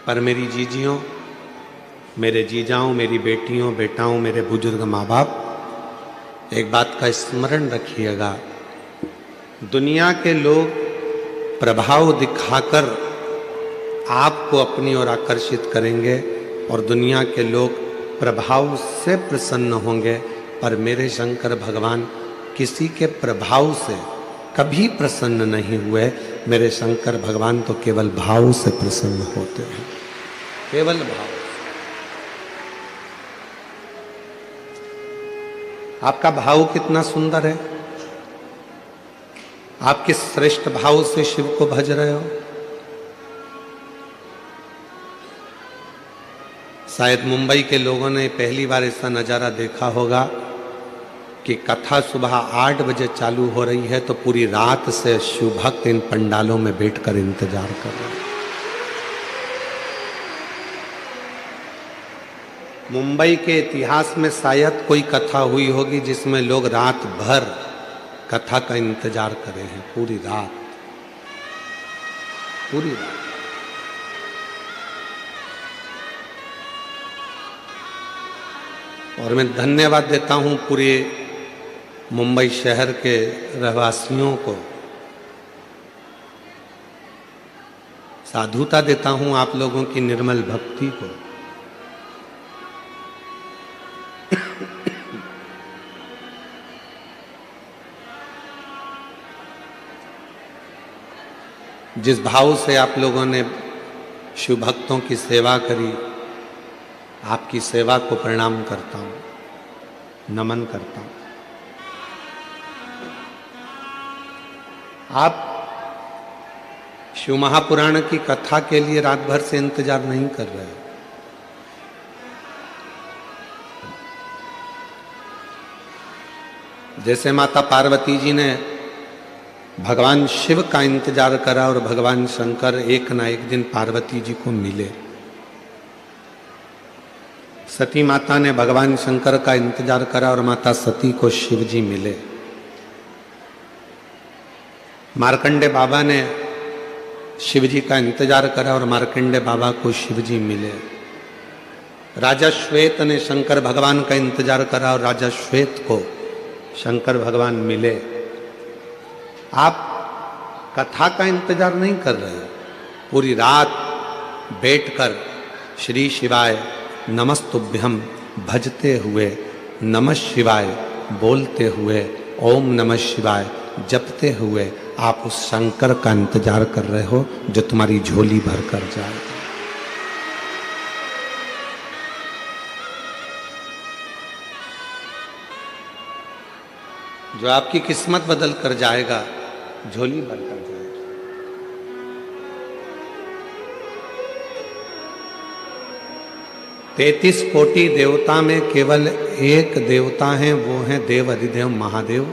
पर मेरी जीजियों, मेरे जीजाओं, मेरी बेटियों, बेटाओं, मेरे बुजुर्ग माँ बाप, एक बात का स्मरण रखिएगा। दुनिया के लोग प्रभाव दिखाकर आपको अपनी ओर आकर्षित करेंगे और दुनिया के लोग प्रभाव से प्रसन्न होंगे, पर मेरे शंकर भगवान किसी के प्रभाव से कभी प्रसन्न नहीं हुए। मेरे शंकर भगवान तो केवल भाव से प्रसन्न होते हैं, केवल भाव। आपका भाव कितना सुंदर है। आप किस श्रेष्ठ भाव से शिव को भज रहे हो। शायद मुंबई के लोगों ने पहली बार ऐसा नजारा देखा होगा कि कथा सुबह 8 बजे चालू हो रही है तो पूरी रात से शिव भक्त इन पंडालों में बैठकर इंतजार कर रहे हैं। मुंबई के इतिहास में शायद कोई कथा हुई होगी जिसमें लोग रात भर कथा का इंतजार करे हैं, पूरी रात, पूरी रात। और मैं धन्यवाद देता हूं पूरे मुंबई शहर के रहवासियों को, साधुता देता हूं आप लोगों की निर्मल भक्ति को। जिस भाव से आप लोगों ने शिव भक्तों की सेवा करी, आपकी सेवा को प्रणाम करता हूं, नमन करता हूं। आप शिव महापुराण की कथा के लिए रात भर से इंतजार नहीं कर रहे। जैसे माता पार्वती जी ने भगवान शिव का इंतजार करा और भगवान शंकर एक ना एक दिन पार्वती जी को मिले। सती माता ने भगवान शंकर का इंतजार करा और माता सती को शिव जी मिले। मार्कंडे बाबा ने शिव जी का इंतजार करा और मार्कंडे बाबा को शिव जी मिले। राजा श्वेत ने शंकर भगवान का इंतजार करा और राजा श्वेत को शंकर भगवान मिले। आप कथा का इंतजार नहीं कर रहे, पूरी रात बैठकर श्री शिवाय नमस्तुभ्यम भजते हुए, नमः शिवाय बोलते हुए, ओम नमः शिवाय जपते हुए आप उस शंकर का इंतजार कर रहे हो जो तुम्हारी झोली भर कर जाए, जो आपकी किस्मत बदल कर जाएगा, झोली भर कर जाएगा। 33 कोटि देवता में केवल एक देवता हैं, वो हैं देव अधिदेव महादेव,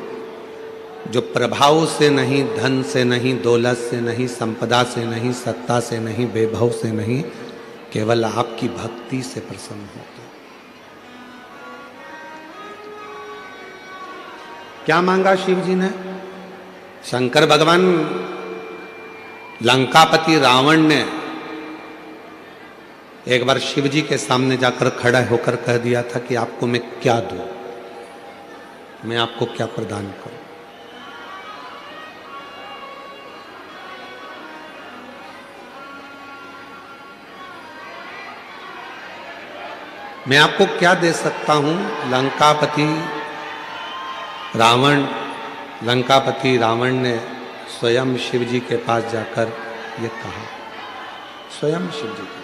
जो प्रभाव से नहीं, धन से नहीं, दौलत से नहीं, संपदा से नहीं, सत्ता से नहीं, वैभव से नहीं, केवल आपकी भक्ति से प्रसन्न होते। क्या मांगा शिव जी ने? शंकर भगवान, लंकापति रावण ने एक बार शिव जी के सामने जाकर खड़ा होकर कह दिया था कि आपको मैं क्या दूं, मैं आपको क्या प्रदान करूं। मैं आपको क्या दे सकता हूं? लंकापति रावण ने स्वयं शिव जी के पास जाकर ये कहा, स्वयं शिव जी के।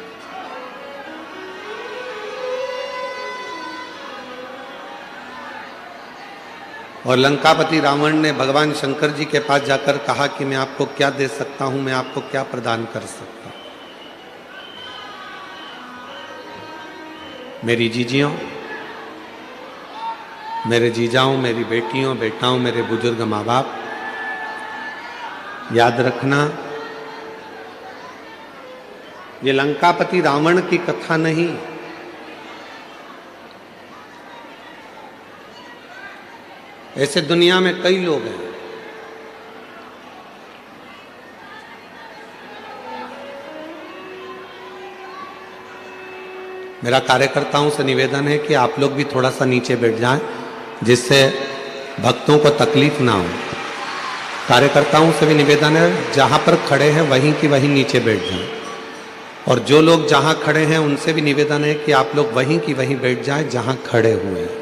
और लंकापति रावण ने भगवान शंकर जी के पास जाकर कहा कि मैं आपको क्या दे सकता हूं, मैं आपको क्या प्रदान कर सकता हूं। मेरी जीजियों, मेरे जीजाओं, मेरी बेटियों, बेटाओं, मेरे बुजुर्ग माँ बाप, याद रखना, ये लंकापति रावण की कथा नहीं, ऐसे दुनिया में कई लोग हैं। मेरा कार्यकर्ताओं से निवेदन है कि आप लोग भी थोड़ा सा नीचे बैठ जाएं, जिससे भक्तों को तकलीफ ना हो। कार्यकर्ताओं से भी निवेदन है, जहां पर खड़े हैं वहीं की वहीं नीचे बैठ जाएं, और जो लोग जहां खड़े हैं उनसे भी निवेदन है कि आप लोग वहीं की वहीं बैठ जाएं जहां खड़े हुए हैं।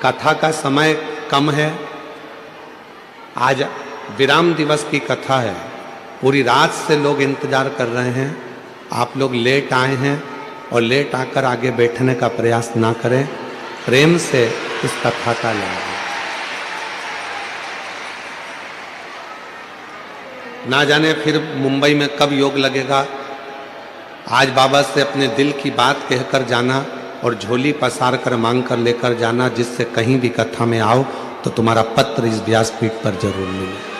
कथा का समय कम है, आज विराम दिवस की कथा है, पूरी रात से लोग इंतजार कर रहे हैं। आप लोग लेट आए हैं और लेट आकर आगे बैठने का प्रयास ना करें, प्रेम से इस कथा का लाभ। ना जाने फिर मुंबई में कब योग लगेगा। आज बाबा से अपने दिल की बात कहकर जाना और झोली पसार कर मांग कर लेकर जाना, जिससे कहीं भी कथा में आओ तो तुम्हारा पत्र इस व्यासपीठ पर जरूर मिले।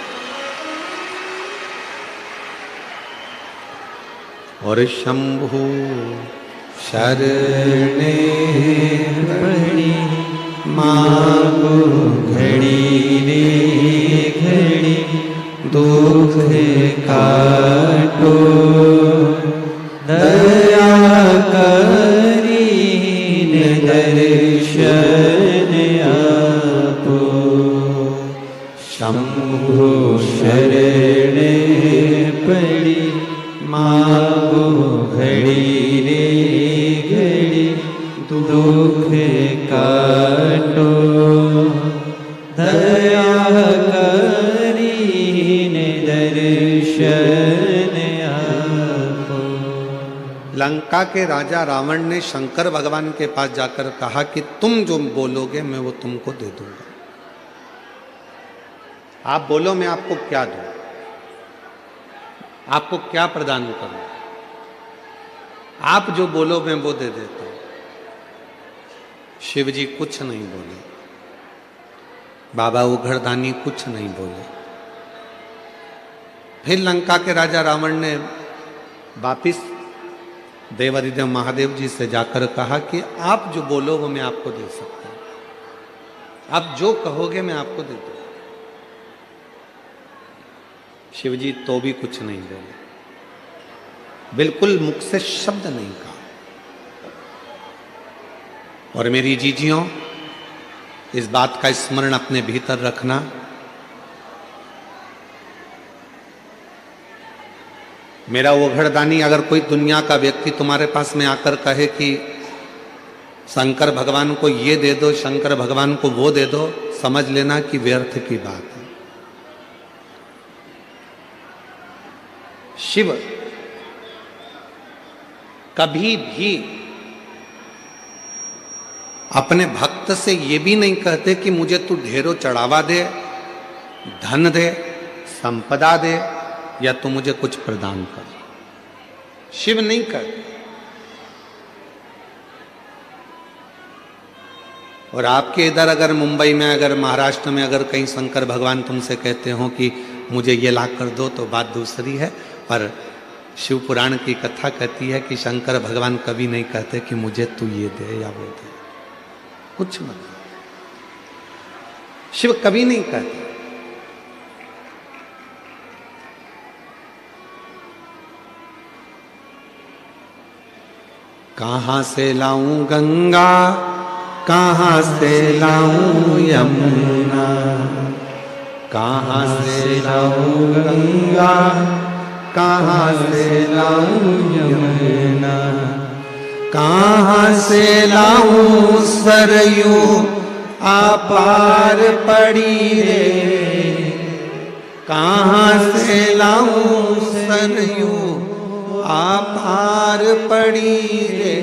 और शंभु शरणे पड़ी मांगो घड़ी रे घड़ी, दुख काटो दया करी दर्शन आपो। शंभु शरणे पड़ी मांगो घड़ी रे घड़ी, दुख काटो दया करी दर्शन आपो। लंका के राजा रावण ने शंकर भगवान के पास जाकर कहा कि तुम जो बोलोगे मैं वो तुमको दे दूंगा। आप बोलो मैं आपको क्या दूं, आपको क्या प्रदान करूं। आप जो बोलो मैं वो दे देता हूं। शिव जी कुछ नहीं बोले, बाबा उघड़दानी कुछ नहीं बोले। फिर लंका के राजा रावण ने वापिस देवाधिदेव महादेव जी से जाकर कहा कि आप जो बोलो वो मैं आपको दे सकता हूं, आप जो कहोगे मैं आपको दे दूंगा। शिवजी तो भी कुछ नहीं बोले, बिल्कुल मुख से शब्द नहीं कहा। और मेरी जीजियों, इस बात का स्मरण अपने भीतर रखना, मेरा ओघड़दानी अगर कोई दुनिया का व्यक्ति तुम्हारे पास में आकर कहे कि शंकर भगवान को ये दे दो, शंकर भगवान को वो दे दो, समझ लेना कि व्यर्थ की बात है। शिव कभी भी अपने भक्त से ये भी नहीं कहते कि मुझे तू ढेरों चढ़ावा दे, धन दे, संपदा दे, या तू मुझे कुछ प्रदान कर। शिव नहीं कहते। और आपके इधर अगर मुंबई में, अगर महाराष्ट्र में, अगर कहीं शंकर भगवान तुमसे कहते हो कि मुझे ये ला कर दो, तो बात दूसरी है। पर शिव पुराण की कथा कहती है कि शंकर भगवान कभी नहीं कहते कि मुझे तू ये दे या वो दे, कुछ मत। शिव कभी नहीं कहते। कहां से लाऊं गंगा, कहां से लाऊं यमुना, कहां से लाऊं गंगा, कहां से लाऊं यमुना, कहां से लाऊं सरयू अपार पड़ी रे, कहां से लाऊं सरयू अपार पड़ी रे।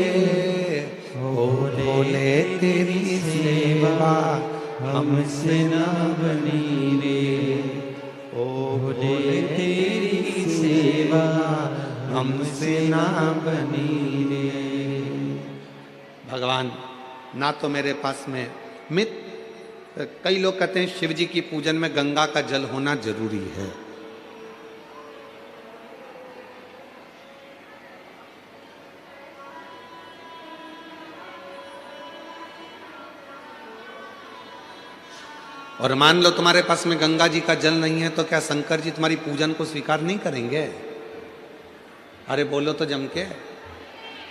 भोले तेरी सेवा हमसे ना बनी रे, ओ भोले तेरी सेवा हमसे ना बनी रे। भगवान ना तो मेरे पास में कई लोग कहते हैं शिव जी की पूजन में गंगा का जल होना जरूरी है। और मान लो तुम्हारे पास में गंगा जी का जल नहीं है, तो क्या शंकर जी तुम्हारी पूजन को स्वीकार नहीं करेंगे? अरे बोलो तो जम के,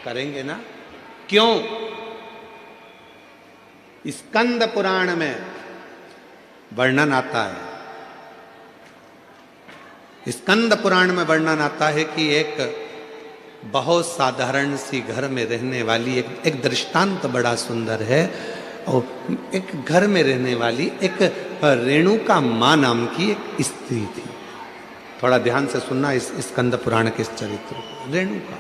करेंगे ना। क्यों? स्कंद पुराण में वर्णन आता है, स्कंद पुराण में वर्णन आता है कि एक बहुत साधारण सी घर में रहने वाली एक दृष्टांत बड़ा सुंदर है। और एक घर में रहने वाली एक रेणुका मां नाम की एक स्त्री थी। थोड़ा ध्यान से सुनना इस स्कंद पुराण के इस चरित्र को। रेणुका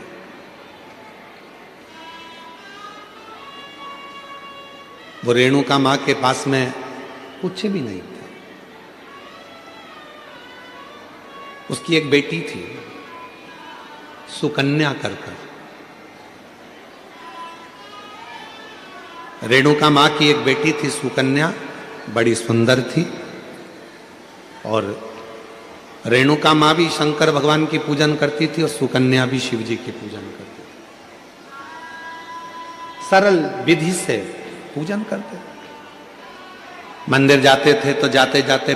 वो रेणुका मां के पास में कुछ भी नहीं था। उसकी एक बेटी थी सुकन्या कर। रेणुका मां की एक बेटी थी सुकन्या, बड़ी सुंदर थी। और रेणुका मां भी शंकर भगवान की पूजन करती थी और सुकन्या भी शिव जी की पूजन करती थी। सरल विधि से पूजन करते थे। मंदिर जाते थे तो जाते जाते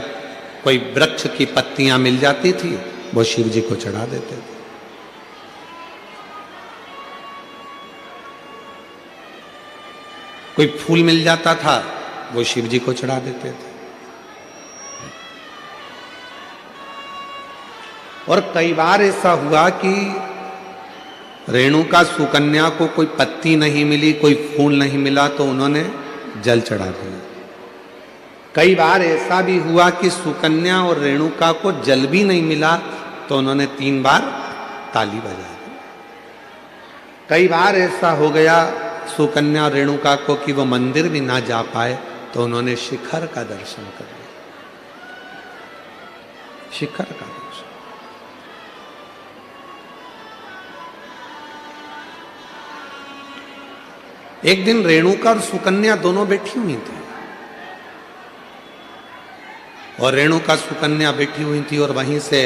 कोई वृक्ष की पत्तियां मिल जाती थी, वो शिव जी को चढ़ा देते थे। कोई फूल मिल जाता था, वो शिव जी को चढ़ा देते थे। और कई बार ऐसा हुआ कि रेणुका सुकन्या को कोई पत्ती नहीं मिली, कोई फूल नहीं मिला, तो उन्होंने जल चढ़ा दिया। कई बार ऐसा भी हुआ कि सुकन्या और रेणुका को जल भी नहीं मिला, तो उन्होंने 3 बार ताली बजा दी। कई बार ऐसा हो गया सुकन्या और रेणुका को कि वो मंदिर भी ना जा पाए, तो उन्होंने शिखर का दर्शन कर लिया। शिखर का दर्शन। एक दिन रेणुका और सुकन्या दोनों बैठी हुई थी, और रेणुका सुकन्या बैठी हुई थी और वहीं से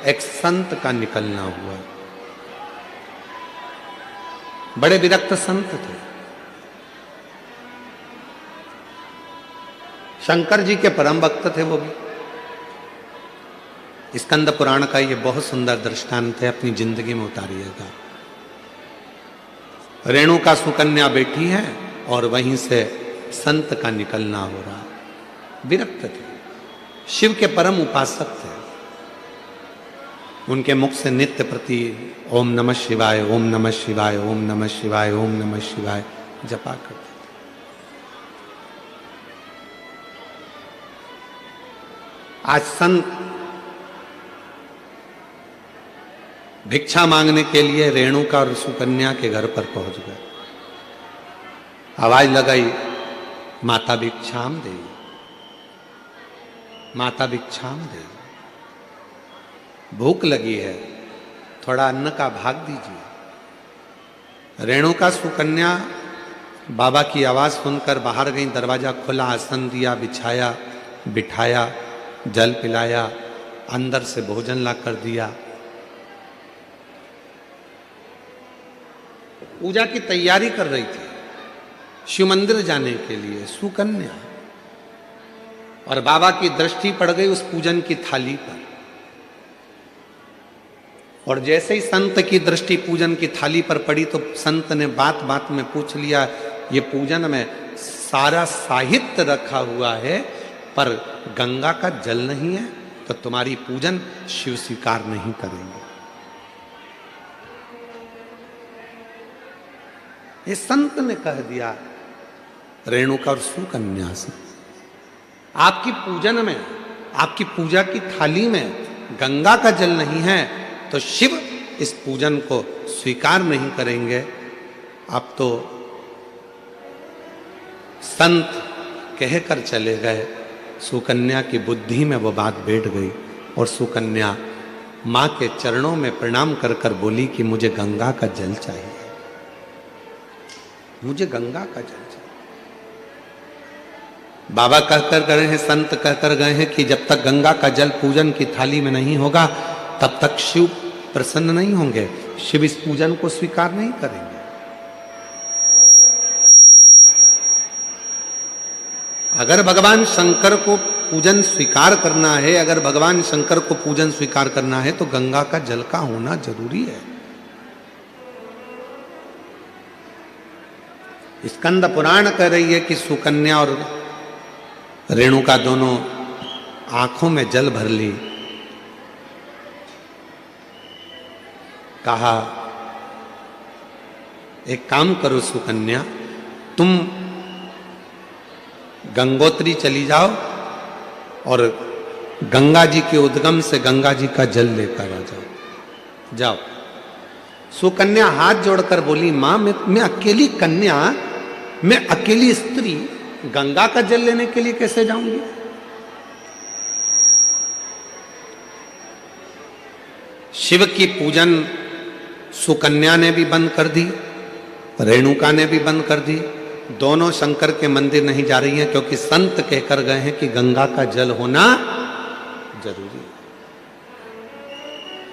एक संत का निकलना हुआ। बड़े विरक्त संत थे, शंकर जी के परम भक्त थे वो भी। स्कंद पुराण का ये बहुत सुंदर दृष्टांत है, अपनी जिंदगी में उतारिएगा। रेणुका सुकन्या बैठी है और वहीं से संत का निकलना हो रहा। विरक्त थे, शिव के परम उपासक थे। उनके मुख से नित्य प्रति ओम नमः शिवाय, ओम नमः शिवाय, ओम नमः शिवाय, ओम नमः शिवाय जपा करते थे। आज संत भिक्षा मांगने के लिए रेणुका और सुकन्या के घर पर पहुंच गए। आवाज लगाई, माता भिक्षाम दे, माता भिक्षाम दे, भूख लगी है, थोड़ा अन्न का भाग दीजिए। रेणुका सुकन्या बाबा की आवाज सुनकर बाहर गई। दरवाजा खुला, आसन दिया, बिछाया, बिठाया, जल पिलाया, अंदर से भोजन ला कर दिया। पूजा की तैयारी कर रही थी शिव मंदिर जाने के लिए सुकन्या, और बाबा की दृष्टि पड़ गई उस पूजन की थाली पर। और जैसे ही संत की दृष्टि पूजन की थाली पर पड़ी तो संत ने बात बात में पूछ लिया, ये पूजन में सारा साहित्य रखा हुआ है पर गंगा का जल नहीं है, तो तुम्हारी पूजन शिव स्वीकार नहीं करेंगे। ये संत ने कह दिया रेणुका और सुकन्या से, आपकी पूजन में, आपकी पूजा की थाली में गंगा का जल नहीं है, तो शिव इस पूजन को स्वीकार नहीं करेंगे। अब तो संत कहकर चले गए। सुकन्या की बुद्धि में वो बात बैठ गई और सुकन्या मां के चरणों में प्रणाम कर कर बोली कि मुझे गंगा का जल चाहिए, मुझे गंगा का जल चाहिए। बाबा कहकर गए हैं, संत कहकर गए हैं कि जब तक गंगा का जल पूजन की थाली में नहीं होगा तब तक शिव प्रसन्न नहीं होंगे, शिव इस पूजन को स्वीकार नहीं करेंगे। अगर भगवान शंकर को पूजन स्वीकार करना है, अगर भगवान शंकर को पूजन स्वीकार करना है तो गंगा का जल का होना जरूरी है। स्कंद पुराण कह रही है कि सुकन्या और रेणुका दोनों आंखों में जल भर ली। कहा एक काम करो सुकन्या, तुम गंगोत्री चली जाओ और गंगा जी के उद्गम से गंगा जी का जल लेकर आ जाओ। जाओ। सुकन्या हाथ जोड़कर बोली, मां मैं अकेली कन्या, मैं अकेली स्त्री गंगा का जल लेने के लिए कैसे जाऊंगी? शिव की पूजन सुकन्या ने भी बंद कर दी, रेणुका ने भी बंद कर दी। दोनों शंकर के मंदिर नहीं जा रही हैं, क्योंकि संत कहकर गए हैं कि गंगा का जल होना जरूरी है।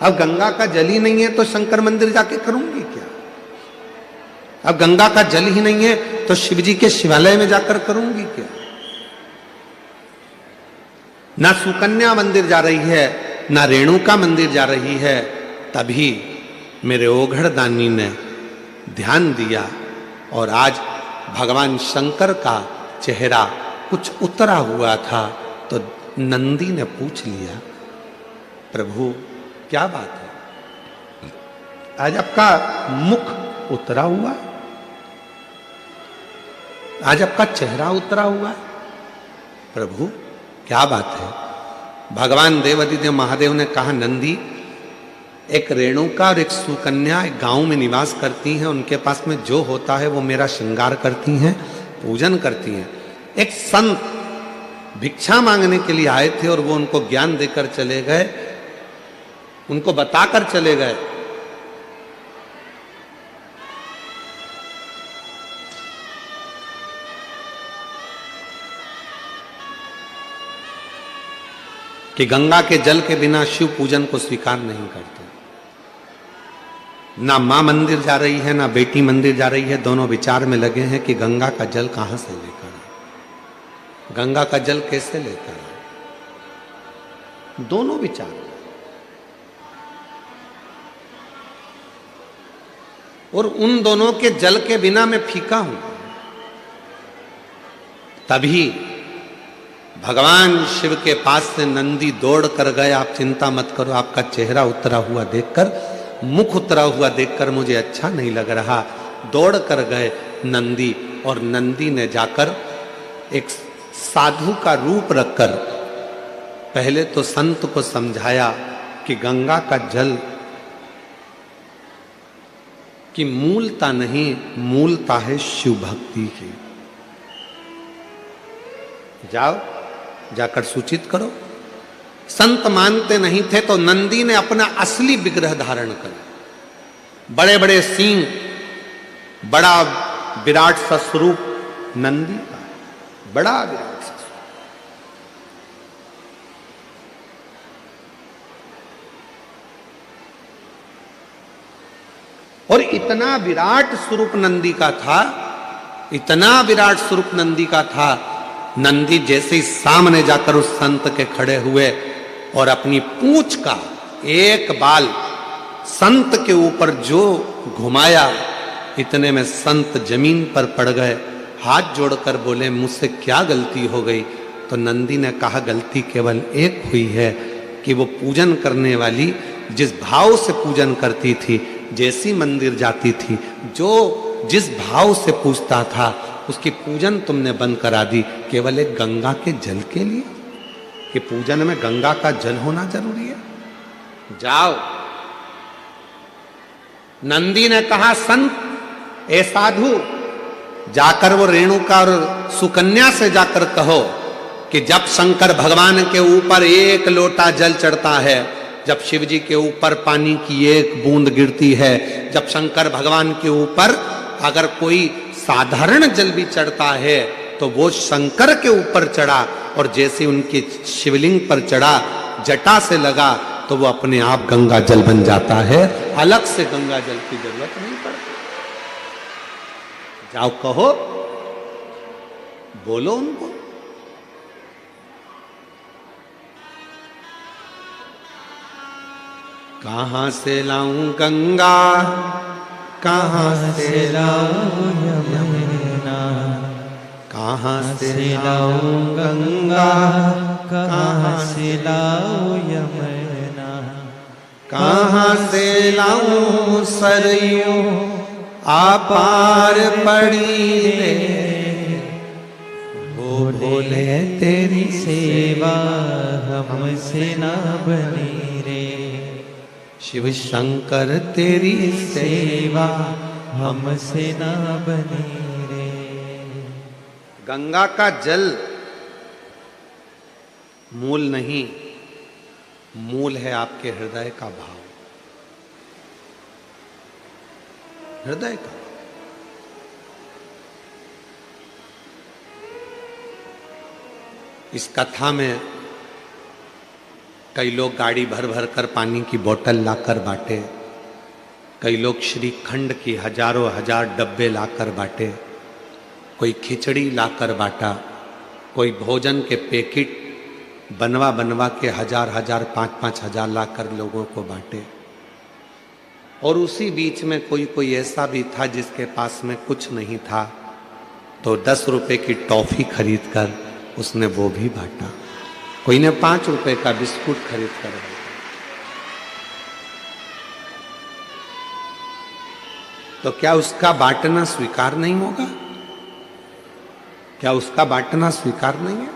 अब गंगा का जल ही नहीं है तो शंकर मंदिर जाके करूंगी क्या? अब गंगा का जल ही नहीं है तो शिव जी के शिवालय में जाकर करूंगी क्या? ना सुकन्या मंदिर जा रही है, ना रेणुका मंदिर जा रही है। तभी मेरे ओघड़ दानी ने ध्यान दिया और आज भगवान शंकर का चेहरा कुछ उतरा हुआ था, तो नंदी ने पूछ लिया, प्रभु क्या बात है, आज आपका मुख उतरा हुआ, आज आपका चेहरा उतरा हुआ है, प्रभु क्या बात है? भगवान देवादिदेव महादेव ने कहा, नंदी, एक रेणुका और एक सुकन्या एक गांव में निवास करती हैं, उनके पास में जो होता है वो मेरा श्रृंगार करती हैं, पूजन करती हैं। एक संत भिक्षा मांगने के लिए आए थे और वो उनको ज्ञान देकर चले गए, उनको बताकर चले गए कि गंगा के जल के बिना शिव पूजन को स्वीकार नहीं करते। ना मां मंदिर जा रही है, ना बेटी मंदिर जा रही है, दोनों विचार में लगे हैं कि गंगा का जल कहां से लेकर आए, गंगा का जल कैसे लेकर आए, दोनों विचार। और उन दोनों के जल के बिना मैं फीका हूं। तभी भगवान शिव के पास से नंदी दौड़ कर गए, आप चिंता मत करो, आपका चेहरा उतरा हुआ देखकर, मुख उतरा हुआ देखकर मुझे अच्छा नहीं लग रहा। दौड़ कर गए नंदी, और नंदी ने जाकर एक साधु का रूप रखकर पहले तो संत को समझाया कि गंगा का जल की मूलता नहीं, मूलता है शिव भक्ति की। जाओ, जाकर सूचित करो। संत मानते नहीं थे तो नंदी ने अपना असली विग्रह धारण कर, बड़े बड़े सींग, बड़ा विराट सा स्वरूप नंदी का, बड़ा विराट सा स्वरूप। और इतना विराट स्वरूप नंदी का था, इतना विराट स्वरूप नंदी का था, नंदी जैसे ही सामने जाकर उस संत के खड़े हुए और अपनी पूंछ का एक बाल संत के ऊपर जो घुमाया, इतने में संत जमीन पर पड़ गए, हाथ जोड़कर बोले, मुझसे क्या गलती हो गई? तो नंदी ने कहा, गलती केवल एक हुई है कि वो पूजन करने वाली जिस भाव से पूजन करती थी, जैसी मंदिर जाती थी, जो जिस भाव से पूजता था, उसकी पूजन तुमने बंद करा दी, केवल एक गंगा के जल के लिए, कि पूजन में गंगा का जल होना जरूरी है। जाओ। नंदी ने कहा, संत, ए साधु, जाकर वो रेणुका और सुकन्या से जाकर कहो कि जब शंकर भगवान के ऊपर एक लोटा जल चढ़ता है, जब शिव जी के ऊपर पानी की एक बूंद गिरती है, जब शंकर भगवान के ऊपर अगर कोई साधारण जल भी चढ़ता है तो वो शंकर के ऊपर चढ़ा, और जैसे उनके शिवलिंग पर चढ़ा, जटा से लगा, तो वो अपने आप गंगा जल बन जाता है, अलग से गंगा जल की जरूरत नहीं पड़ती। जाओ कहो, बोलो उनको। कहां से लाऊं गंगा, कहाँ से लाऊं यमुना, कहाँ से लाऊं गंगा, कहाँ से लाऊं यमुना, कहाँ से लाऊं सरयू आपार पड़ी रे। हो भोले तेरी सेवा हमसे ना बनी रे। शिव शंकर तेरी सेवा हमसे ना बनी रे। गंगा का जल मूल नहीं, मूल है आपके हृदय का भाव, हृदय का। इस कथा में कई लोग गाड़ी भर भर कर पानी की बोतल लाकर बांटे, कई लोग श्रीखंड की हजारों हजार डब्बे लाकर बांटे, कोई खिचड़ी लाकर बांटा, कोई भोजन के पैकेट बनवा बनवा के हजार हजार 5-5 हजार लाकर लोगों को बांटे। और उसी बीच में कोई कोई ऐसा भी था जिसके पास में कुछ नहीं था, तो 10 रुपए की टॉफी खरीद कर उसने वो भी बांटा। कोई ने 5 रुपए का बिस्कुट खरीद कर बांटा। तो क्या उसका बांटना स्वीकार नहीं होगा? क्या उसका बांटना स्वीकार नहीं है?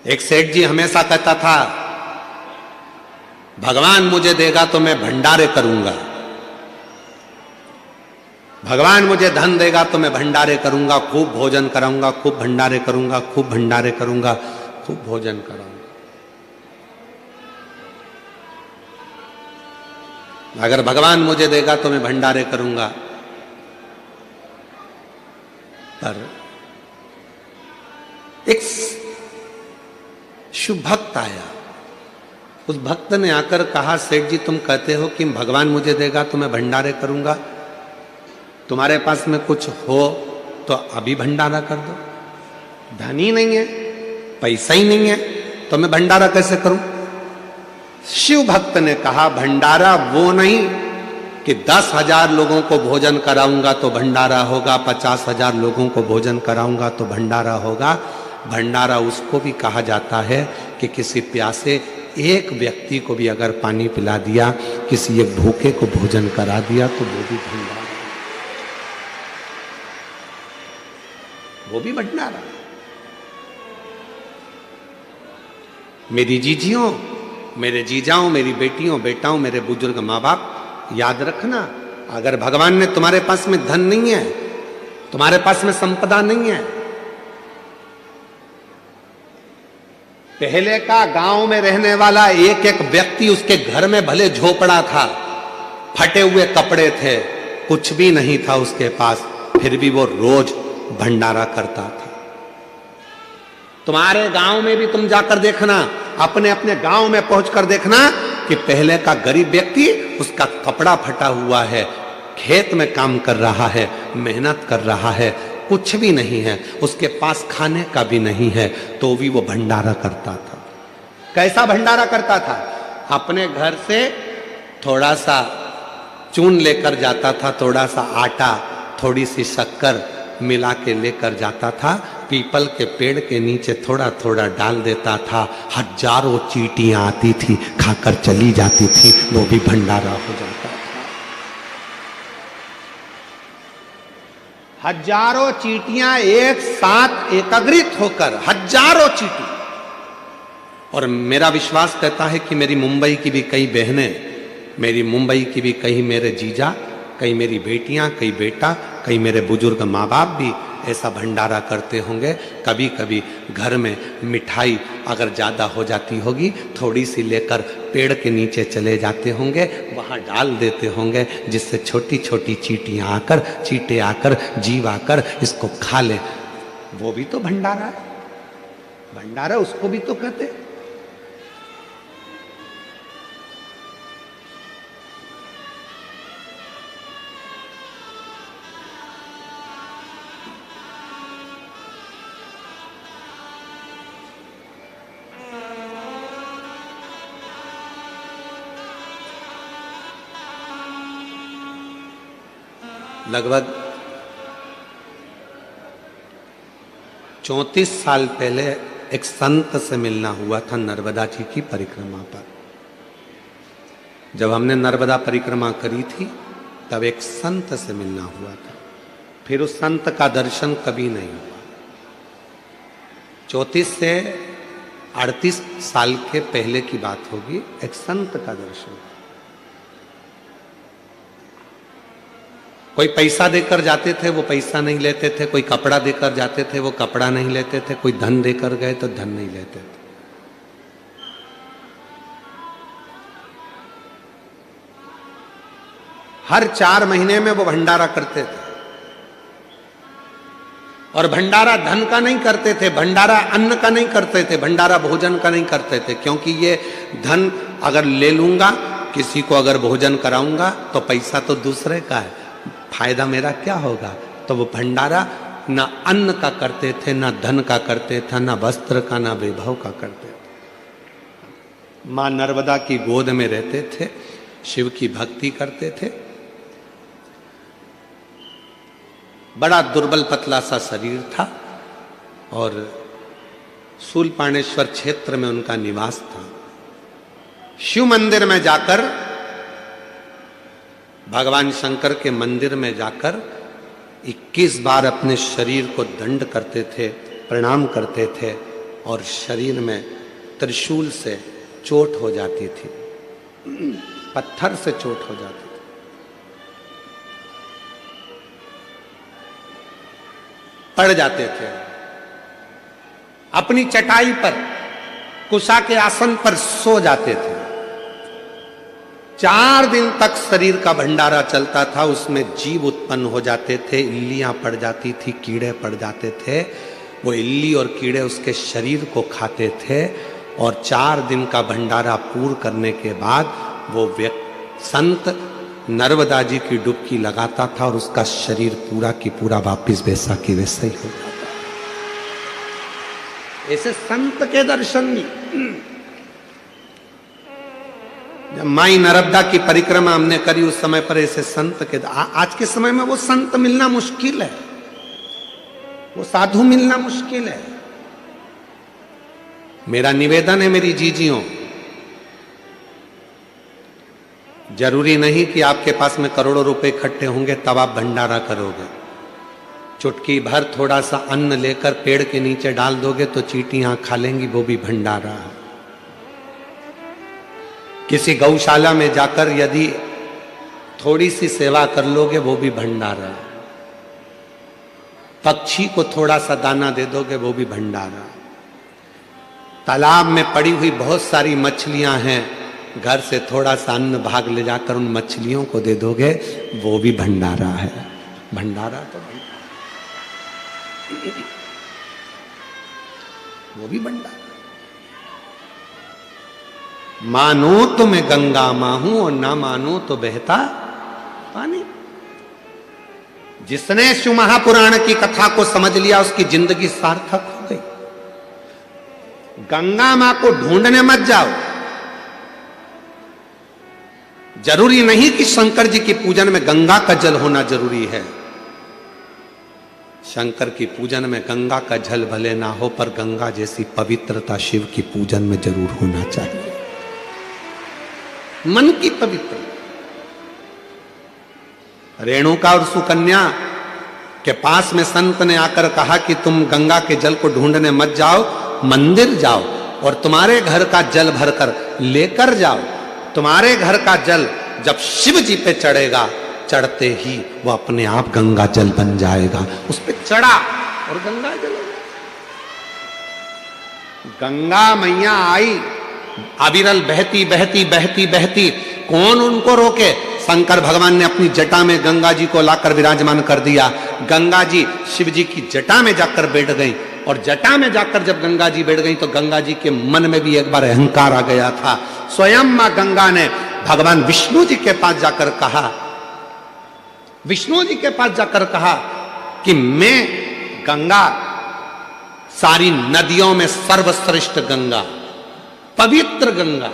एक सेठ जी हमेशा कहता था, भगवान मुझे देगा तो मैं भंडारे करूंगा, भगवान मुझे धन देगा तो मैं भंडारे करूंगा, खूब भोजन कराऊंगा, खूब भंडारे करूंगा, खूब भंडारे करूंगा, खूब भोजन कराऊंगा। अगर भगवान मुझे देगा तो मैं भंडारे करूंगा। पर एक शुभ भक्त आया, उस भक्त ने आकर कहा, सेठ जी तुम कहते हो कि भगवान मुझे देगा तो मैं भंडारे करूंगा, तुम्हारे पास में कुछ हो तो अभी भंडारा कर दो। धन ही नहीं है, पैसा ही नहीं है, तो मैं भंडारा कैसे करूं? शिव भक्त ने कहा, भंडारा वो नहीं कि 10,000 लोगों को भोजन कराऊंगा तो भंडारा होगा, 50,000 लोगों को भोजन कराऊंगा तो भंडारा होगा। भंडारा उसको भी कहा जाता है कि किसी प्यासे एक व्यक्ति को भी अगर पानी पिला दिया, किसी एक भूखे को भोजन करा दिया तो वो भी भंडारा, वो भी भंडारा। मेरी जीजियों, मेरे जीजाओं, मेरी बेटियों, बेटाओं, मेरे बुजुर्ग माँ बाप, याद रखना, अगर भगवान ने तुम्हारे पास में धन नहीं है, तुम्हारे पास में संपदा नहीं है, पहले का गांव में रहने वाला एक एक व्यक्ति, उसके घर में भले झोपड़ा था, फटे हुए कपड़े थे, कुछ भी नहीं था उसके पास, फिर भी वो रोज भंडारा करता था। तुम्हारे गांव में भी तुम जाकर देखना, अपने अपने गांव में पहुंचकर देखना कि पहले का गरीब व्यक्ति, उसका कपड़ा फटा हुआ है, खेत में काम कर रहा है, मेहनत कर रहा है, कुछ भी नहीं है, उसके पास खाने का भी नहीं है, तो भी वो भंडारा करता था। कैसा भंडारा करता था? अपने घर से थोड़ा सा चून लेकर जाता था, थोड़ा सा आटा, थोड़ी सी शक्कर मिला के लेकर जाता था, पीपल के पेड़ के नीचे थोड़ा थोड़ा डाल देता था, हजारों चींटियां आती थी, खाकर चली जाती थी, वो भी भंडारा हो जाता था। हजारों चींटियां एक साथ एकत्रित होकर, हजारों चींटी। और मेरा विश्वास कहता है कि मेरी मुंबई की भी कई बहनें, मेरी मुंबई की भी कई मेरे जीजा, कई मेरी बेटियां, कई बेटा, कई मेरे बुजुर्ग माँ बाप भी ऐसा भंडारा करते होंगे। कभी कभी घर में मिठाई अगर ज़्यादा हो जाती होगी, थोड़ी सी लेकर पेड़ के नीचे चले जाते होंगे, वहाँ डाल देते होंगे, जिससे छोटी छोटी चींटियाँ आकर, चींटे आकर, जीव आकर इसको खा ले। वो भी तो भंडारा है, भंडारा उसको भी तो कहते हैं। लगभग 34 साल पहले एक संत से मिलना हुआ था नर्मदा जी की परिक्रमा पर। जब हमने नर्मदा परिक्रमा करी थी तब एक संत से मिलना हुआ था, फिर उस संत का दर्शन कभी नहीं हुआ। 34 से 38 साल के पहले की बात होगी, एक संत का दर्शन। कोई पैसा देकर जाते थे वो पैसा नहीं लेते थे, कोई कपड़ा देकर जाते थे वो कपड़ा नहीं लेते थे, कोई धन देकर गए तो धन नहीं लेते थे। हर 4 महीने में वो भंडारा करते थे, और भंडारा धन का नहीं करते थे, भंडारा अन्न का नहीं करते थे, भंडारा भोजन का नहीं करते थे, क्योंकि ये धन अगर ले लूंगा, किसी को अगर भोजन कराऊंगा तो पैसा तो दूसरे का है, फायदा मेरा क्या होगा। तो वो भंडारा ना अन्न का करते थे, ना धन का करते थे, ना वस्त्र का, ना वैभव का करते थे। मां नर्मदा की गोद में रहते थे, शिव की भक्ति करते थे। बड़ा दुर्बल पतला सा शरीर था और शूलपाणेश्वर क्षेत्र में उनका निवास था। शिव मंदिर में जाकर, भगवान शंकर के मंदिर में जाकर 21 बार अपने शरीर को दंड करते थे, प्रणाम करते थे, और शरीर में त्रिशूल से चोट हो जाती थी, पत्थर से चोट हो जाती थी। पड़ जाते थे, अपनी चटाई पर, कुशा के आसन पर सो जाते थे। 4 दिन तक शरीर का भंडारा चलता था, उसमें जीव उत्पन्न हो जाते थे, इल्लियां पड़ जाती थी, कीड़े पड़ जाते थे। वो इल्ली और कीड़े उसके शरीर को खाते थे, और 4 दिन का भंडारा पूर्ण करने के बाद वो संत नर्मदा जी की डुबकी लगाता था, और उसका शरीर पूरा की पूरा वापिस वैसा की वैसा ही हो जाता। ऐसे संत के दर्शन भी। जब माई नर्मदा की परिक्रमा हमने करी उस समय पर ऐसे संत के, आज के समय में वो संत मिलना मुश्किल है, वो साधु मिलना मुश्किल है। मेरा निवेदन है मेरी जीजियों, जरूरी नहीं कि आपके पास में करोड़ों रुपए इकट्ठे होंगे तब आप भंडारा करोगे। चुटकी भर थोड़ा सा अन्न लेकर पेड़ के नीचे डाल दोगे तो चींटियां खा लेंगी, वो भी भंडारा है। किसी गौशाला में जाकर यदि थोड़ी सी सेवा कर लोगे वो भी भंडारा है। पक्षी को थोड़ा सा दाना दे दोगे वो भी भंडारा है। तालाब में पड़ी हुई बहुत सारी मछलियां हैं, घर से थोड़ा सा अन्न भाग ले जाकर उन मछलियों को दे दोगे वो भी भंडारा है। भंडारा तो वो भी भंडारा। मानो तो मैं गंगा मां हूं और ना मानो तो बहता पानी। जिसने शिव महापुराण की कथा को समझ लिया उसकी जिंदगी सार्थक हो गई। गंगा मां को ढूंढने मत जाओ। जरूरी नहीं कि शंकर जी की पूजन में गंगा का जल होना जरूरी है। शंकर की पूजन में गंगा का जल भले ना हो, पर गंगा जैसी पवित्रता शिव की पूजन में जरूर होना चाहिए। मन की पवित्रता। रेणुका और सुकन्या के पास में संत ने आकर कहा कि तुम गंगा के जल को ढूंढने मत जाओ, मंदिर जाओ और तुम्हारे घर का जल भरकर लेकर जाओ। तुम्हारे घर का जल जब शिव जी पे चढ़ेगा, चढ़ते ही वो अपने आप गंगा जल बन जाएगा। उस पे चढ़ा और गंगा जल हो गया। गंगा मैया आई, अविरल बहती बहती बहती बहती। कौन उनको रोके? शंकर भगवान ने अपनी जटा में गंगा जी को लाकर विराजमान कर दिया। गंगा जी शिव जी की जटा में जाकर बैठ गई, और जटा में जाकर जब गंगा जी बैठ गई तो गंगा जी के मन में भी एक बार अहंकार आ गया था। स्वयं मां गंगा ने भगवान विष्णु जी के पास जाकर कहा, विष्णु जी के पास जाकर कहा कि मैं गंगा, सारी नदियों में सर्वश्रेष्ठ गंगा, पवित्र गंगा,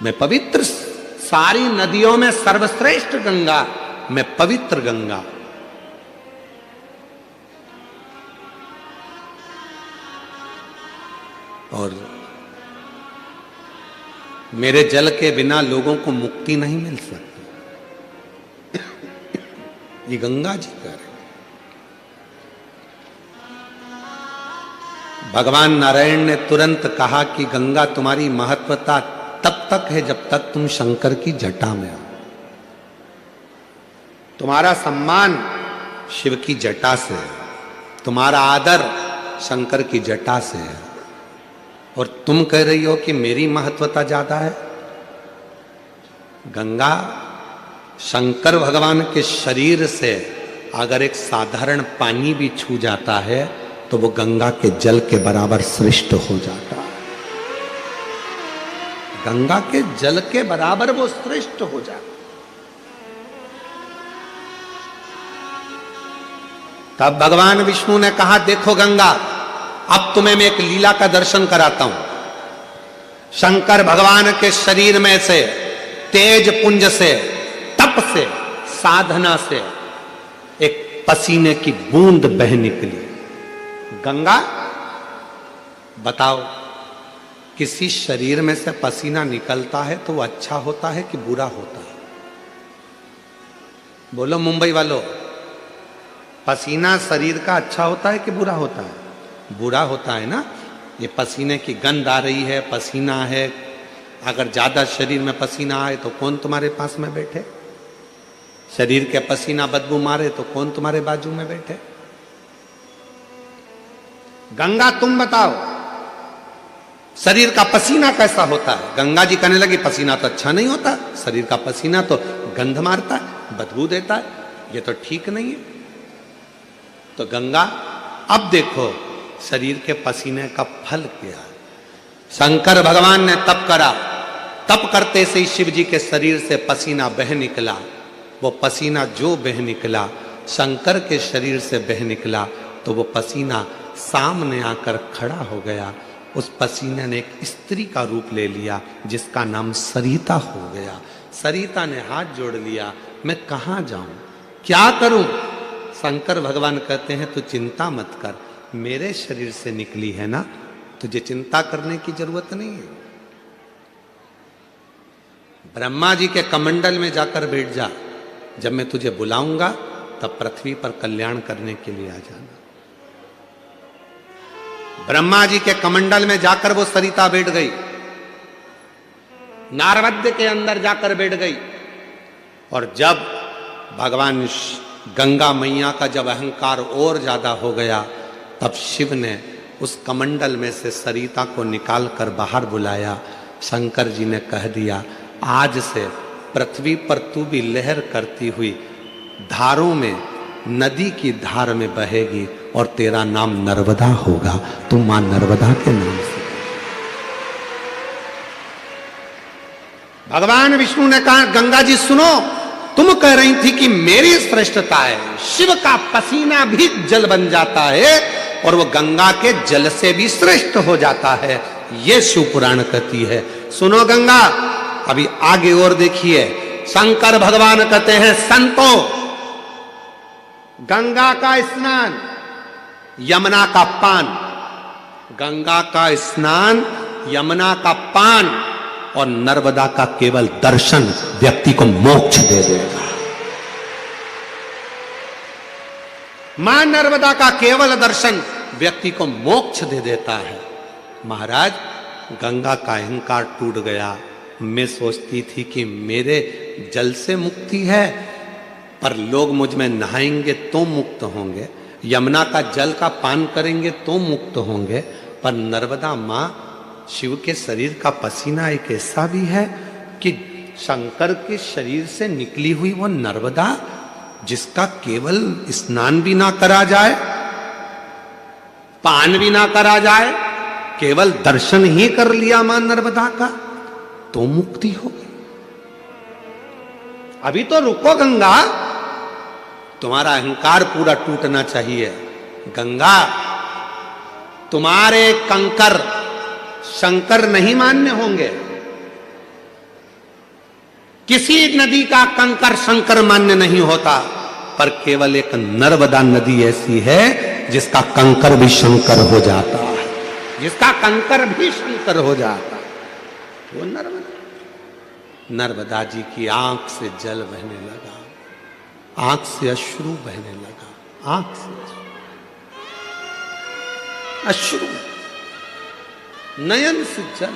मैं पवित्र सारी नदियों में सर्वश्रेष्ठ गंगा, मैं पवित्र गंगा। और मेरे जल के बिना लोगों को मुक्ति नहीं मिल सकती। ये गंगा जी कह रहे। भगवान नारायण ने तुरंत कहा कि गंगा तुम्हारी महत्वता तब तक है जब तक तुम शंकर की जटा में हो। तुम्हारा सम्मान शिव की जटा से है, तुम्हारा आदर शंकर की जटा से है, और तुम कह रही हो कि मेरी महत्वता ज्यादा है। गंगा शंकर भगवान के शरीर से अगर एक साधारण पानी भी छू जाता है तो वो गंगा के जल के बराबर श्रेष्ठ हो जाता है। गंगा के जल के बराबर वो श्रेष्ठ हो जाता। तब भगवान विष्णु ने कहा, देखो गंगा, अब तुम्हें मैं एक लीला का दर्शन कराता हूं। शंकर भगवान के शरीर में से तेज पुंज से, तप से, साधना से एक पसीने की बूंद बह निकली। गंगा, बताओ, किसी शरीर में से पसीना निकलता है तो वो अच्छा होता है कि बुरा होता है? बोलो मुंबई वालों, पसीना शरीर का अच्छा होता है कि बुरा होता है? बुरा होता है ना। ये पसीने की गंध आ रही है, पसीना है, अगर ज्यादा शरीर में पसीना आए तो कौन तुम्हारे पास में बैठे? शरीर के पसीना बदबू मारे तो कौन तुम्हारे बाजू में बैठे? गंगा तुम बताओ, शरीर का पसीना कैसा होता है? गंगा जी कहने लगी, पसीना तो अच्छा नहीं होता, शरीर का पसीना तो गंध मारता है, बदबू देता है, ये तो ठीक नहीं है। तो गंगा, अब देखो शरीर के पसीने का फल क्या है। शंकर भगवान ने तप करा, तप करते से ही शिव जी के शरीर से पसीना बह निकला। वो पसीना जो बह निकला, शंकर के शरीर से बह निकला, तो वो पसीना सामने आकर खड़ा हो गया। उस पसीने ने एक स्त्री का रूप ले लिया जिसका नाम सरिता हो गया। सरिता ने हाथ जोड़ लिया, मैं कहाँ जाऊं, क्या करूं? शंकर भगवान कहते हैं, तू चिंता मत कर, मेरे शरीर से निकली है ना, तुझे चिंता करने की जरूरत नहीं है। ब्रह्मा जी के कमंडल में जाकर बैठ जा, जब मैं तुझे बुलाऊंगा तब पृथ्वी पर कल्याण करने के लिए आ जाना। ब्रह्मा जी के कमंडल में जाकर वो सरिता बैठ गई, नारवद्य के अंदर जाकर बैठ गई। और जब भगवान गंगा मैया का जब अहंकार और ज्यादा हो गया, तब शिव ने उस कमंडल में से सरिता को निकाल कर बाहर बुलाया। शंकर जी ने कह दिया, आज से पृथ्वी पर तू भी लहर करती हुई धारों में, नदी की धार में बहेगी और तेरा नाम नर्मदा होगा। तू मां नर्मदा के नाम से। भगवान विष्णु ने कहा, गंगा जी सुनो, तुम कह रही थी कि मेरी श्रेष्ठता है, शिव का पसीना भी जल बन जाता है और वो गंगा के जल से भी श्रेष्ठ हो जाता है, ये शिव पुराण कहती है। सुनो गंगा, अभी आगे और देखिए। शंकर भगवान कहते हैं, संतों, गंगा का स्नान, यमुना का पान, गंगा का स्नान, यमुना का पान और नर्मदा का केवल दर्शन व्यक्ति को मोक्ष दे देगा। मां नर्मदा का केवल दर्शन व्यक्ति को मोक्ष दे देता है। महाराज, गंगा का अहंकार टूट गया। मैं सोचती थी कि मेरे जल से मुक्ति है, पर लोग मुझ में नहाएंगे तो मुक्त होंगे, यमुना का जल का पान करेंगे तो मुक्त होंगे, पर नर्मदा मां, शिव के शरीर का पसीना एक ऐसा भी है कि शंकर के शरीर से निकली हुई वो नर्मदा, जिसका केवल स्नान भी ना करा जाए, पान भी ना करा जाए, केवल दर्शन ही कर लिया मां नर्मदा का, तो मुक्ति होगी। अभी तो रुको गंगा, तुम्हारा अहंकार पूरा टूटना चाहिए। गंगा, तुम्हारे कंकर शंकर नहीं मान्य होंगे किसी नदी का कंकर शंकर मान्य नहीं होता, पर केवल एक नर्मदा नदी ऐसी है जिसका कंकर भी शंकर हो जाता है, जिसका कंकर भी शंकर हो जाता है, वो नर्मदा। नर्मदा जी की आंख से जल बहने लगा, आंख से अश्रु बहने लगा, आंख से अश्रु, नयन से जल।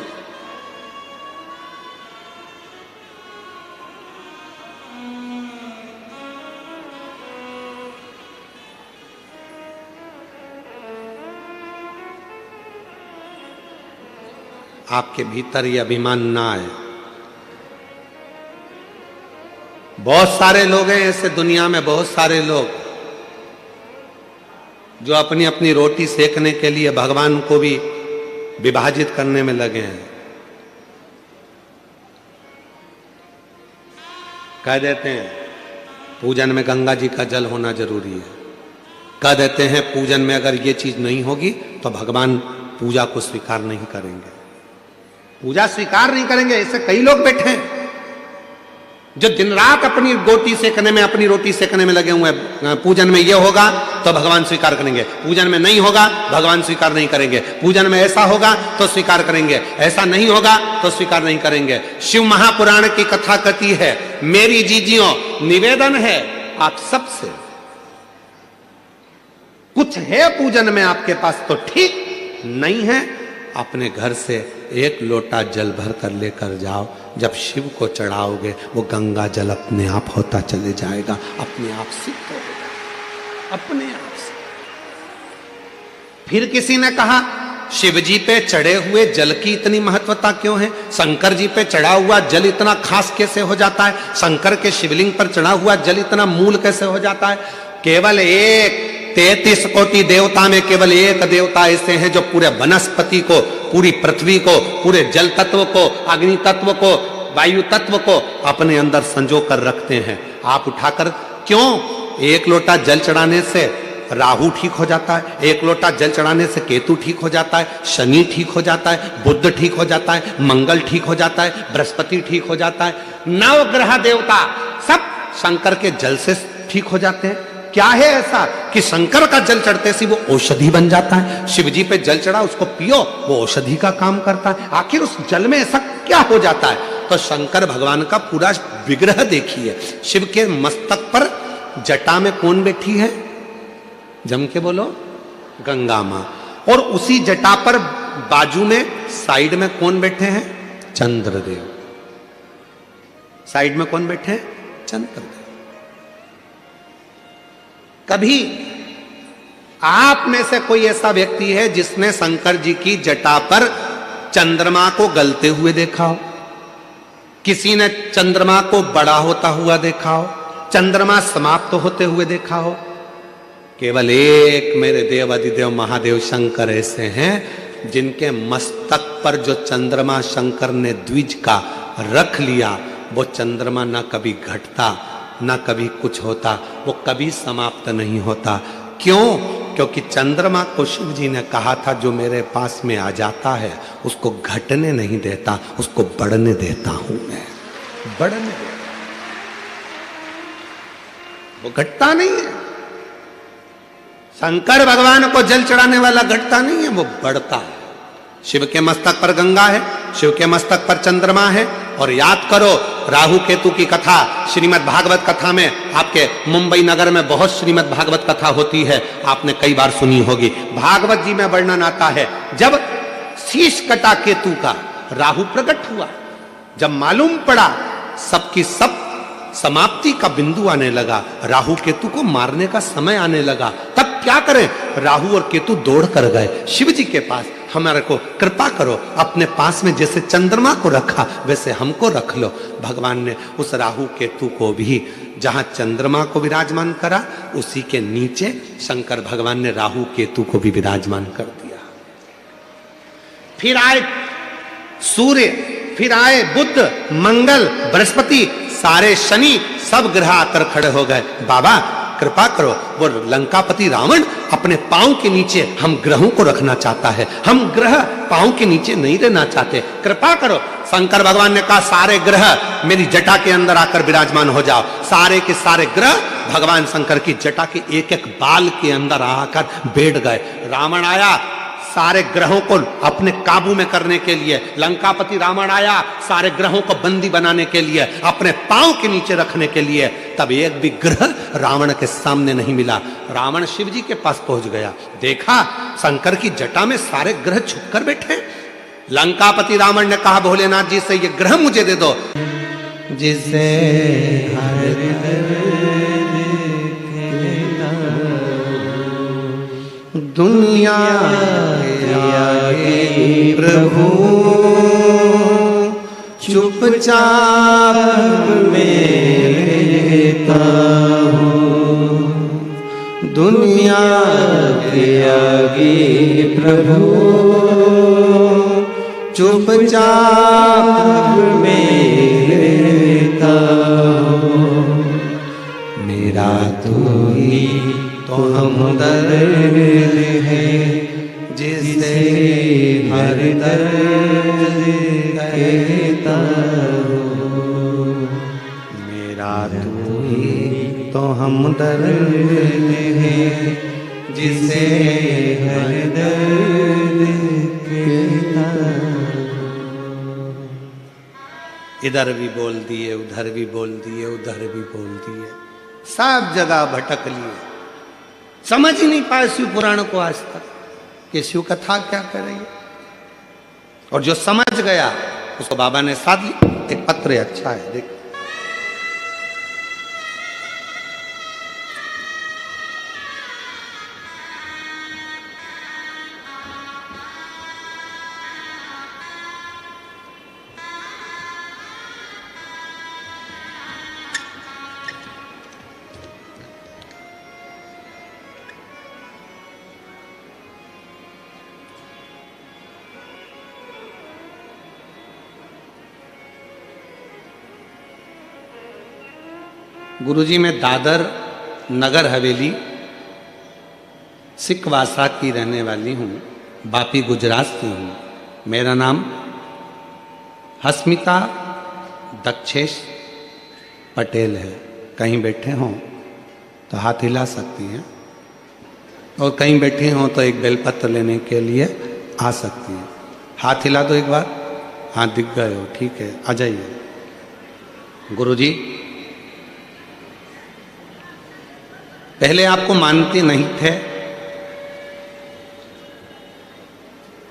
आपके भीतर ये अभिमान ना आए। बहुत सारे लोग हैं ऐसे दुनिया में, बहुत सारे लोग जो अपनी अपनी रोटी सेकने के लिए भगवान को भी विभाजित करने में लगे हैं। कह देते हैं पूजन में गंगा जी का जल होना जरूरी है, कह देते हैं पूजन में अगर ये चीज नहीं होगी तो भगवान पूजा को स्वीकार नहीं करेंगे, पूजा स्वीकार नहीं करेंगे। ऐसे कई लोग बैठे हैं जो दिन रात अपनी रोटी सेकने में, अपनी रोटी सेकने में लगे हुए हैं। पूजन में ये होगा तो भगवान स्वीकार करेंगे, पूजन में नहीं होगा भगवान स्वीकार नहीं करेंगे, पूजन में ऐसा होगा तो स्वीकार करेंगे, ऐसा नहीं होगा तो स्वीकार नहीं करेंगे। शिव महापुराण की कथा कथी है, मेरी जीजियों निवेदन है आप सबसे, कुछ है पूजन में आपके पास तो ठीक, नहीं है अपने घर से एक लोटा जल भर कर लेकर जाओ, जब शिव को चढ़ाओगे वो गंगा जल अपने आप होता चले जाएगा, अपने आप सिद्ध हो जाएगा, अपने आप से। फिर किसी ने कहा शिव जी पे चढ़े हुए जल की इतनी महत्वता क्यों है, शंकर जी पे चढ़ा हुआ जल इतना खास कैसे हो जाता है, शंकर के शिवलिंग पर चढ़ा हुआ जल इतना मूल कैसे हो जाता है। केवल एक 33 कोटि देवता में केवल एक देवता ऐसे हैं जो पूरे वनस्पति को, पूरी पृथ्वी को, पूरे जल तत्व को, अग्नि तत्व को, वायु तत्व को अपने अंदर संजो कर रखते हैं। आप उठाकर क्यों, एक लोटा जल चढ़ाने से राहु ठीक हो जाता है, एक लोटा जल चढ़ाने से केतु ठीक हो जाता है, शनि ठीक हो जाता है, बुध ठीक हो जाता है, मंगल ठीक हो जाता है, बृहस्पति ठीक हो जाता है, नवग्रह देवता सब शंकर के जल से ठीक हो जाते हैं। क्या है ऐसा कि शंकर का जल चढ़ते से वो औषधि बन जाता है, शिव जी पे जल चढ़ा उसको पियो वो औषधि का काम करता है। आखिर उस जल में ऐसा क्या हो जाता है, तो शंकर भगवान का पूरा विग्रह देखिए। शिव के मस्तक पर जटा में कौन बैठी है, जम के बोलो, गंगा मां। और उसी जटा पर बाजू में साइड में कौन बैठे हैं, चंद्रदेव। साइड में कौन बैठे हैं, चंद्रदेव। कभी आप में से कोई ऐसा व्यक्ति है जिसने शंकर जी की जटा पर चंद्रमा को गलते हुए देखा हो, किसी ने चंद्रमा को बड़ा होता हुआ देखा हो, चंद्रमा समाप्त होते हुए देखा हो। केवल एक मेरे देव अधिदेव महादेव शंकर ऐसे हैं जिनके मस्तक पर जो चंद्रमा शंकर ने द्विज का रख लिया, वो चंद्रमा ना कभी घटता ना कभी कुछ होता, वो कभी समाप्त नहीं होता। क्यों? क्योंकि चंद्रमा को शिव जी ने कहा था जो मेरे पास में आ जाता है उसको घटने नहीं देता, उसको बढ़ने देता हूं मैं, बढ़ने देता, वो घटता नहीं है। शंकर भगवान को जल चढ़ाने वाला घटता नहीं है, वो बढ़ता है। शिव के मस्तक पर गंगा है, शिव के मस्तक पर चंद्रमा है। और याद करो राहु केतु की कथा श्रीमद् भागवत कथा में, आपके मुंबई नगर में बहुत श्रीमद् भागवत कथा होती है, आपने कई बार सुनी होगी। भागवत जी में वर्णन आता है जब शीश कटा केतु का, राहु प्रकट हुआ, जब मालूम पड़ा सबकी सब समाप्ति का बिंदु आने लगा, राहु केतु को मारने का समय आने लगा, तब क्या करें, राहु और केतु दौड़ कर गए शिव जी के पास, हमारे को कृपा करो, अपने पास में जैसे चंद्रमा को रखा वैसे हमको रख लो। भगवान ने उस राहु केतु को भी जहां चंद्रमा को विराजमान करा, उसी के नीचे शंकर भगवान ने राहु केतु को भी विराजमान कर दिया। फिर आए सूर्य, फिर आए बुध, मंगल, बृहस्पति, सारे शनि, सब ग्रह आकर खड़े हो गए। बाबा कृपा करो। वो लंकापति रावण अपने पांव के नीचे हम ग्रहों को रखना चाहता है, हम ग्रह पांव के नीचे नहीं रहना चाहते, कृपा करो। शंकर भगवान ने कहा सारे ग्रह मेरी जटा के अंदर आकर विराजमान हो जाओ। सारे के सारे ग्रह भगवान शंकर की जटा के एक एक बाल के अंदर आकर बैठ गए। रावण आया सारे ग्रहों को अपने काबू में करने के लिए, लंकापति रावण आया सारे ग्रहों को बंदी बनाने के लिए, अपने पांव के नीचे रखने के लिए। तब एक भी ग्रह रावण के सामने नहीं मिला। रावण शिव जी के पास पहुंच गया, देखा शंकर की जटा में सारे ग्रह छुप कर बैठे। लंकापति रावण ने कहा भोलेनाथ जी से ये ग्रह मुझे दे दो। जिसे दुनिया के आगे प्रभु चुपचाप में रहता हूँ। दुनिया के आगे प्रभु चुपचाप में रहता हूँ। मेरा तो ही तो हमदर्द है जिसे हर दर्द कहता हूँ। मेरा तो ही तो हमदर्द है जिसे हर दर्द कहता हूँ। इधर भी बोल दिए, उधर भी बोल दिए, उधर भी बोल दिए, सब जगह भटक लिए, समझ ही नहीं पाए शिव पुराण को आज तक कि शिव कथा क्या कर रही है। और जो समझ गया उसको बाबा ने साथ ली। एक पत्र है, अच्छा है, देख। गुरुजी मैं दादर नगर हवेली सिकवासा की रहने वाली हूँ, बापी गुजरात से हूँ। मेरा नाम हस्मिता दक्षेश पटेल है। कहीं बैठे हों तो हाथ हिला सकती हैं, और कहीं बैठे हों तो एक बेलपत्र लेने के लिए आ सकती हैं। हाथ हिला दो एक बार। हाँ दिख गए हो, ठीक है, आ जाइए। गुरुजी पहले आपको मानते नहीं थे,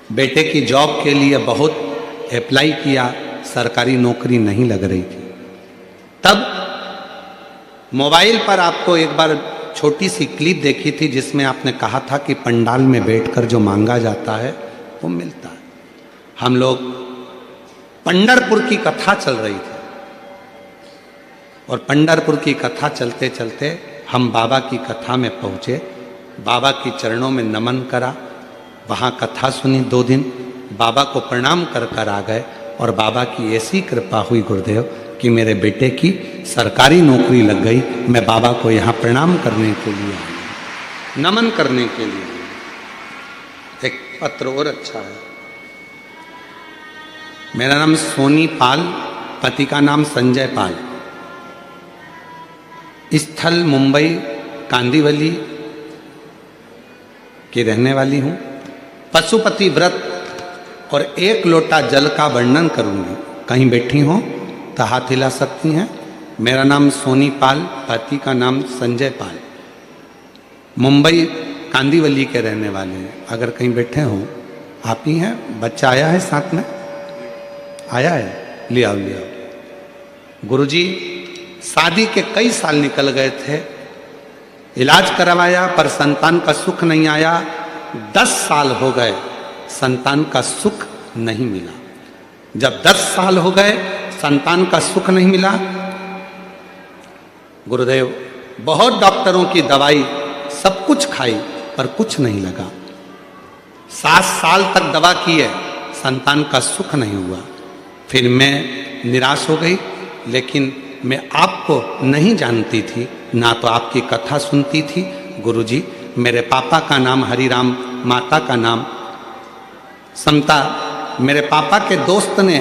बेटे की जॉब के लिए बहुत अप्लाई किया, सरकारी नौकरी नहीं लग रही थी। तब मोबाइल पर आपको एक बार छोटी सी क्लिप देखी थी जिसमें आपने कहा था कि पंडाल में बैठकर जो मांगा जाता है वो मिलता है। हम लोग पंढरपुर की कथा चल रही थी, और पंढरपुर की कथा चलते चलते हम बाबा की कथा में पहुँचे, बाबा की चरणों में नमन करा, वहाँ कथा सुनी 2 दिन, बाबा को प्रणाम कर कर आ गए। और बाबा की ऐसी कृपा हुई गुरुदेव कि मेरे बेटे की सरकारी नौकरी लग गई। मैं बाबा को यहाँ प्रणाम करने के लिए आया, नमन करने के लिए आया। एक पत्र और अच्छा है। मेरा नाम सोनी पाल, पति का नाम संजय पाल, स्थल मुंबई कांदीवली की रहने वाली हूँ। पशुपति व्रत और 1 लोटा जल का वर्णन करूँगी। कहीं बैठी हो तो हाथ हिला सकती हैं। मेरा नाम सोनी पाल, पति का नाम संजय पाल, मुंबई कांदीवली के रहने वाले हैं। अगर कहीं बैठे हो, आप ही हैं। बच्चा आया है साथ में, आया है, ले आओ ले आओ। गुरुजी शादी के कई साल निकल गए थे, इलाज करवाया पर संतान का सुख नहीं आया। 10 साल हो गए, संतान का सुख नहीं मिला। जब 10 साल हो गए संतान का सुख नहीं मिला, गुरुदेव बहुत डॉक्टरों की दवाई सब कुछ खाई पर कुछ नहीं लगा। 7 साल तक दवा की है, संतान का सुख नहीं हुआ। फिर मैं निराश हो गई, लेकिन मैं आपको नहीं जानती थी, ना तो आपकी कथा सुनती थी। गुरुजी, मेरे पापा का नाम हरिराम, माता का नाम समता। मेरे पापा के दोस्त ने